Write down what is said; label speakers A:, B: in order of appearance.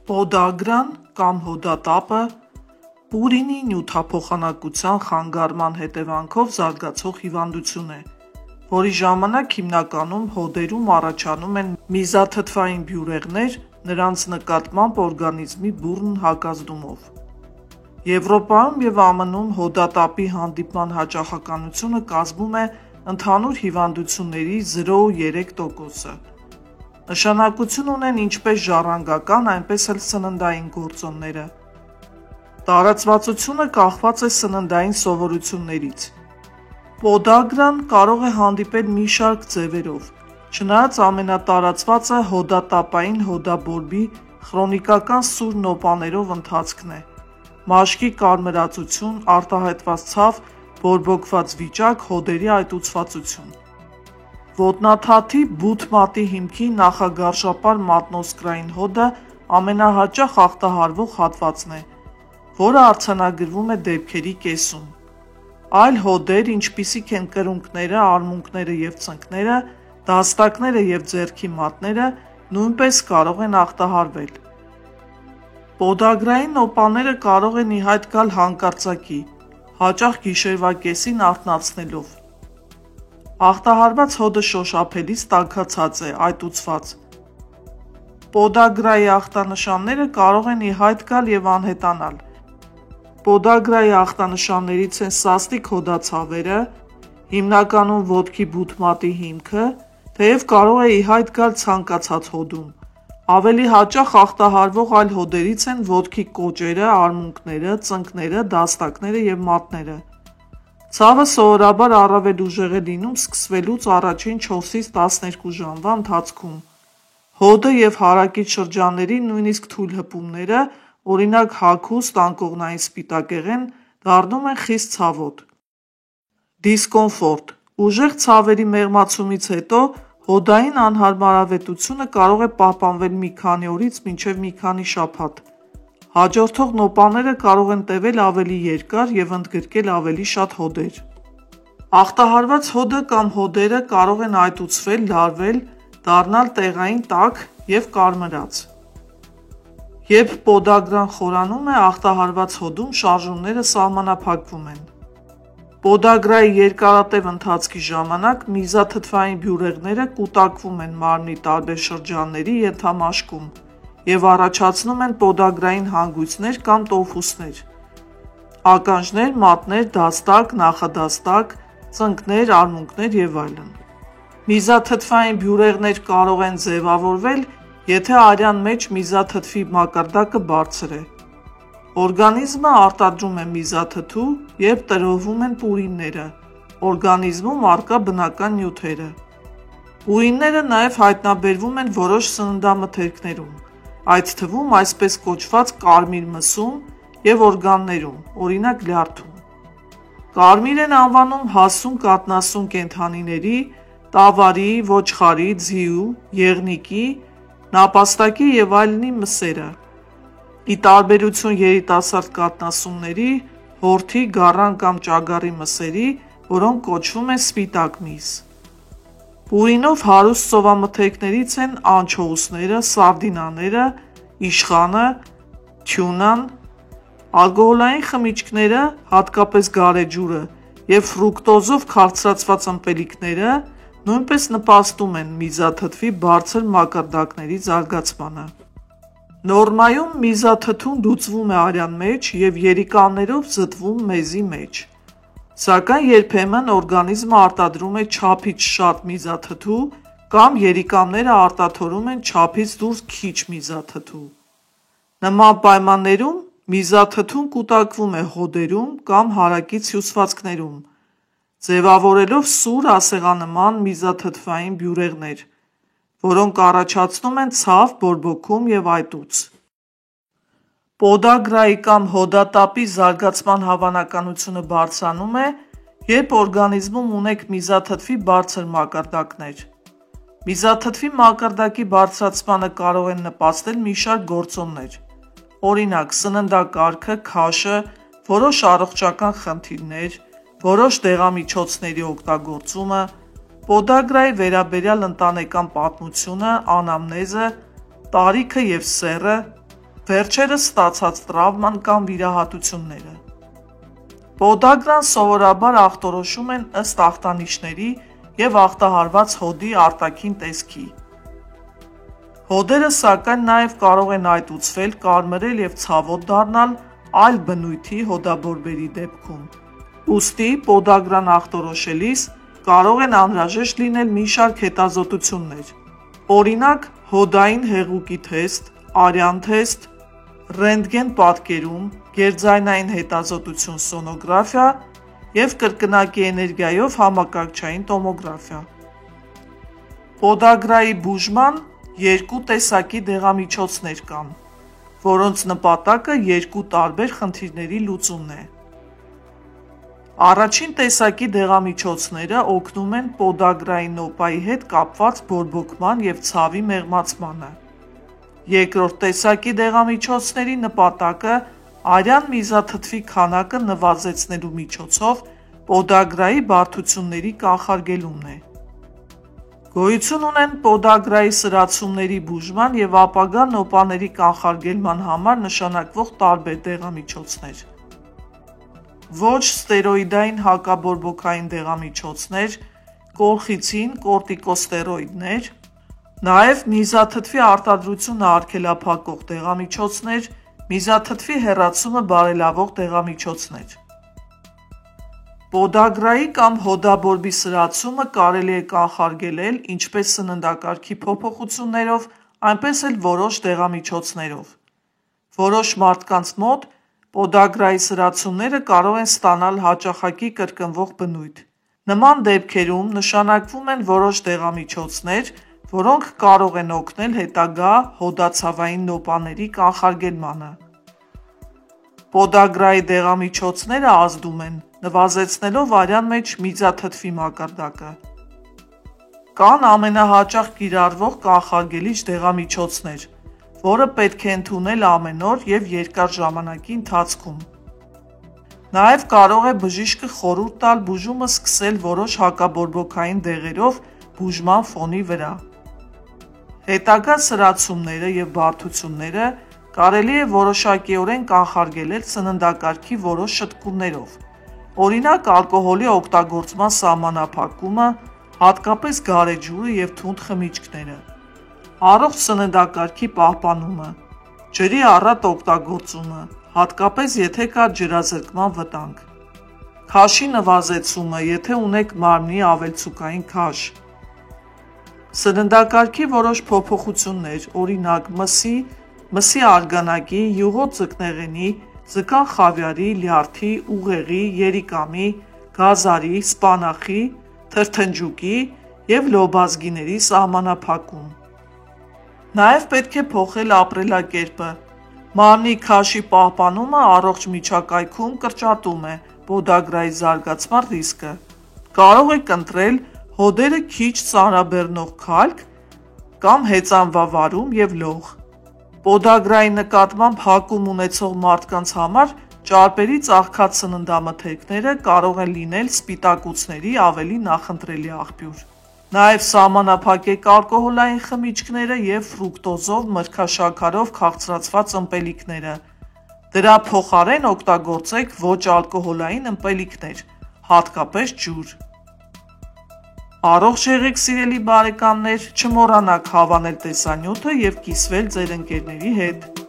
A: Պոդագրան կամ հոդատապը պուրինի նյութափոխանակության խանգարման հետևանքով զարգացող հիվանդություն է, որի ժամանակ հիմնականում հոդերում առաջանում են միզաթթվային բյուրեղներ նրանց նկատմամբ օրգանիզմի բուռն հակազդումով։ Եվրոպայում և ԱՄՆ-ում հոդատապի հանդիպման հաճախականությունը կազմում է ընդհանուր հիվանդությունների 0,3%-ը։ Նշանակություն ունեն ինչպես ժառանգական, այնպես էլ սննդային գործոնները։ Տարածվածությունը կախված է սննդային սովորություններից։ Պոդագրան կարող է հանդիպել մի շարք ձևերով, չնայած ամենատարածվածը հոդատապային հոդաբորբի խրոնիկական սուր նոպաներով ընթացքն է, մաշկի կարմրածություն, արտահայտված ցավ, բորբոքված վիճակ, հոդերի այտուցվածություն։ Ոտնաթաթի բութ մատի հիմքի նախագարշապար մատնոսկրային հոդը ամենահաճախ ախտահարվող հատվածն է, որը արձանագրվում է դեպքերի կեսում։ Այլ հոդեր, ինչպիսիք են կրունկները, արմունկները և ծնկները, դաստակները և ձեռքի մատները, նույնպես կարող են ախտահարվել։ Պոդագրային նոպաները կարող են ի հայտ գալ հանկարծակի, հաճախ գիշերվա կեսին արթնացնելով։ Ախտահարված հոդը շոշափելիս տաքացած է, այտուցված։ Պոդագրայի ախտանշանները կարող են ի հայտ գալ և անհետանալ։ Պոդագրայի ախտանշաններից են սաստիկ հոդացավերը, հիմնականում ոտքի բութ մատի հիմքը, թեև կարող է ի հայտ գալ ցանկացած հոդում։ Ավելի հաճախ ախտահարվող այլ հոդերից են ոտքի կոճերը, արմունկները, ծնկները, դաստակները և մատները։ Ցավը սովորաբար առավել ուժեղ է լինում սկսվելուց առաջին 4-ից 12 ժամվա ընթացքում։ Հոդը և հարակից շրջանների նույնիսկ թույլ հպումները, օրինակ հագուստ, անկողնային սպիտակեղեն, դառնում են խիստ ցավոտ։ Դիսկոմֆորտ։ Ուժեղ ցավերի մեղմացումից հետո հոդային անհարմարավետությունը կարող է պահպանվել մի քանի օրից մինչև մի քանի շաբաթ։ Հաջորդող նոպաները կարող են տևել ավելի երկար և ընդգրկել ավելի շատ հոդեր։ Ախտահարված հոդը կամ հոդերը կարող են այտուցվել, լարվել, դառնալ տեղային տաք և կարմրած։ Երբ պոդագրան խորանում է, ախտահարված հոդում շարժումները սահմանափակվում են։ Պոդագրայի երկարատև ընթացքի ժամանակ միզաթթվային բյուրեղները կուտակվում են մարմնի տարբեր շրջանների ենթամաշկում և առաջացնում են պոդագրային հանգույցներ կամ տոֆուսներ, ականջներ, մատներ, դաստակ, նախադաստակ, ծնկներ, արմունկներ և այլն։ Միզաթթվային բյուրեղներ կարող են ձևավորվել, եթե արյան մեջ միզաթթվի մակարդակը բարձր է։ Օրգանիզմը արտադրում է միզաթթու, երբ տրոհվում են պուրինները, օրգանիզմում առկա բնական նյութերը։ Պուրինները նաև հայտնաբերվում են որոշ սննդամթերքներում, այդ թվում այսպես կոչված կարմիր մսում և օրգաններում, օրինակ լյարդում։ Կարմիր են անվանում հասուն կաթնասուն կենդանիների, տավարի, ոչխարի, ձիու, եղնիկի, նապաստակի և այլնի մսերը, ի տարբերություն երիտասարդ կաթնասունների, հորթի, գառան կամ ճագառի մսերի, որոնք կոչվում են սպիտակ միս։ Պուրինով հարուստ սովամթերքներից են անչոուսները, սարդինաները, իշխանը, թյունան։ Ալկոհոլային խմիչքները, հատկապես գարեջուրը, և ֆրուկտոզով քաղցրացված ըմպելիքները նույնպես նպաստում են միզաթթվի բարձր մակարդակների զարգացմանը։ Նորմայում միզաթթուն լուծվում է արյան մեջ և երիկամներով զտվում մեզի մեջ։ Սակայն երբեմն օրգանիզմը արտադրում է չափից շատ միզաթթու կամ երիկամները արտաթորում են չափից դուրս քիչ միզաթթու։ Նման պայմաններում միզաթթուն կուտակվում է հոդերում կամ հարակից հյուսվածքներում, ձևավորելով սուր ասեղանման միզաթթվային բյուրեղներ, որոնք առաջացնում են ցավ, բորբոքում և այտուց։ Պոդագրայի կամ հոդատապի զարգացման հավանականությունը բարձրանում է, երբ օրգանիզմում ունեք միզաթթվի բարձր մակարդակներ։ Միզաթթվի մակարդակի բարձրացմանը կարող են նպաստել մի շարք գործոններ, օրինակ սննդակարգը, քաշը, որոշ առողջական խնդիրներ, որոշ դեղամիջոցների օգտագործումը, պոդագրայի վերաբերյալ ընտանեկան պատմությունը, անամնեզը, տարիքը և սեռը, վերջերս ստացած տրավման կամ վիրահատությունները։ Պոդագրան սովորաբար ախտորոշում են ըստ ախտանիշների և ախտահարված հոդի արտաքին տեսքի։ Հոդերը սակայն նաև կարող են այտուցվել, կարմրել և ցավոտ դառնալ այլ բնույթի հոդաբորբերի դեպքում։ Ուստի պոդագրան ախտորոշելիս կարող են անհրաժեշտ լինել մի շարք հետազոտություններ, օրինակ հոդային հեղուկի թեստ, արյան թեստ, ռենտգեն պատկերում, գերձայնային հետազոտություն սոնոգրաֆիա և կրկնակի էներգիայով համակարգչային տոմոգրաֆիա։ Պոդագրայի բուժման երկու տեսակի դեղամիջոցներ կան, որոնց նպատակը երկու տարբեր խնդիրների լուծումն է։ Առաջին տեսակի դեղամիջոցները օգնում են պոդագրայի նոպայի հետ կապված բորբոքման և ցավի մեղմացմանը։ Երկրորդ տեսակի դեղամիջոցների նպատակը արյան միզաթթվի քանակը նվազեցնելու միջոցով պոդագրայի բարդությունների կանխարգելումն է։ Գոյություն ունեն պոդագրայի սրացումների բուժման և ապագա նոպաների կանխարգելման համար նշանակվող տարբեր դեղամիջոցներ։ Ոչ ստերոիդային հակաբորբոքային դեղամիջոցներ, կոլխիցին, կորտիկոստերոիդներ, նաև միզաթթվի արտադրությունը արգելափակող դեղամիջոցներ, միզաթթվի հեռացումը բարելավող դեղամիջոցներ։ Պոդագրայի կամ հոդաբորբի սրացումը կարելի է կանխարգելել ինչպես սննդակարգի փոփոխություններով, այնպես էլ որոշ դեղամիջոցներով։ Որոշ մարդկանց մոտ պոդագրայի սրացումները կարող են ստանալ հաճախակի կրկնվող բնույթ։ Նման դեպքերում նշանակվում են որոշ դեղամիջոցներ, որոնք կարող են օգնել հետագա հոդացավային նոպաների կանխարգելմանը։ Պոդագրայի դեղամիջոցները ազդում են, նվազեցնելով արյան մեջ միզաթթվի մակարդակը։ Կան ամենահաճախ կիրառվող կանխարգելիչ դեղամիջոցներ, որը պետք է ընդունել ամեն օր և երկար ժամանակի ընթացքում։ Նաև կարող է բժիշկը խորհուրդ տալ բուժումը սկսել որոշ հակաբորբոքային դեղերով բուժման ֆոնի վրա։ Հետագա սրացումները և բարդությունները կարելի է որոշակիորեն կանխարգելել սննդակարգի որոշ շտկումներով, օրինակ ալկոհոլի օգտագործման սահմանափակումը, հատկապես գարեջուրը և թունդ խմիչքները, առողջ սննդակարգի պահպանումը, ջրի առատ օգտագործումը, հատկապես եթե կա ջրազրկման վտանգ, քաշի նվազեցումը, եթե ունեք մարմնի ավելցուկային քաշ, սննդակարգի որոշ փոփոխություններ, օրինակ մսի արգանակի, յուղոտ ձկնեղենի, ձկան խավիարի, լյարդի, ուղեղի, երիկամի, գազարի, սպանախի, թրթնջուկի և լոբազգիների սահմանափակում։ Նաև պետք է փոխել ապրելակերպը։ Մարմնի քաշի պահպանումը առողջ միջակայքում կրճատում է պոդագրայի զարգացման ռիսկը։ Կարող եք ընտրել հոդերը քիչ ծանրաբեռնող քայք կամ հեծանվավարում և լող։ Պոդագրայի նկատմամբ հակում ունեցող մարդկանց համար ճարպերի ծաղկած սննդամթերքները կարող են լինել սպիտակուցների ավելի նախընտրելի աղբյուր։ Նաև սահմանափակեք ալկոհոլային խմիչքները և ֆրուկտոզով, մրգաշաքարով քաղցրացված ըմպելիքները։ Դրա փոխարեն օգտագործեք ոչ ալկոհոլային ըմպելիքներ, հատկապես ջուր։ Առողջ եղեք սիրելի բարեկամներ, չմոռանաք հավանել տեսանյութը և կիսվել ձեր ընկերների հետ։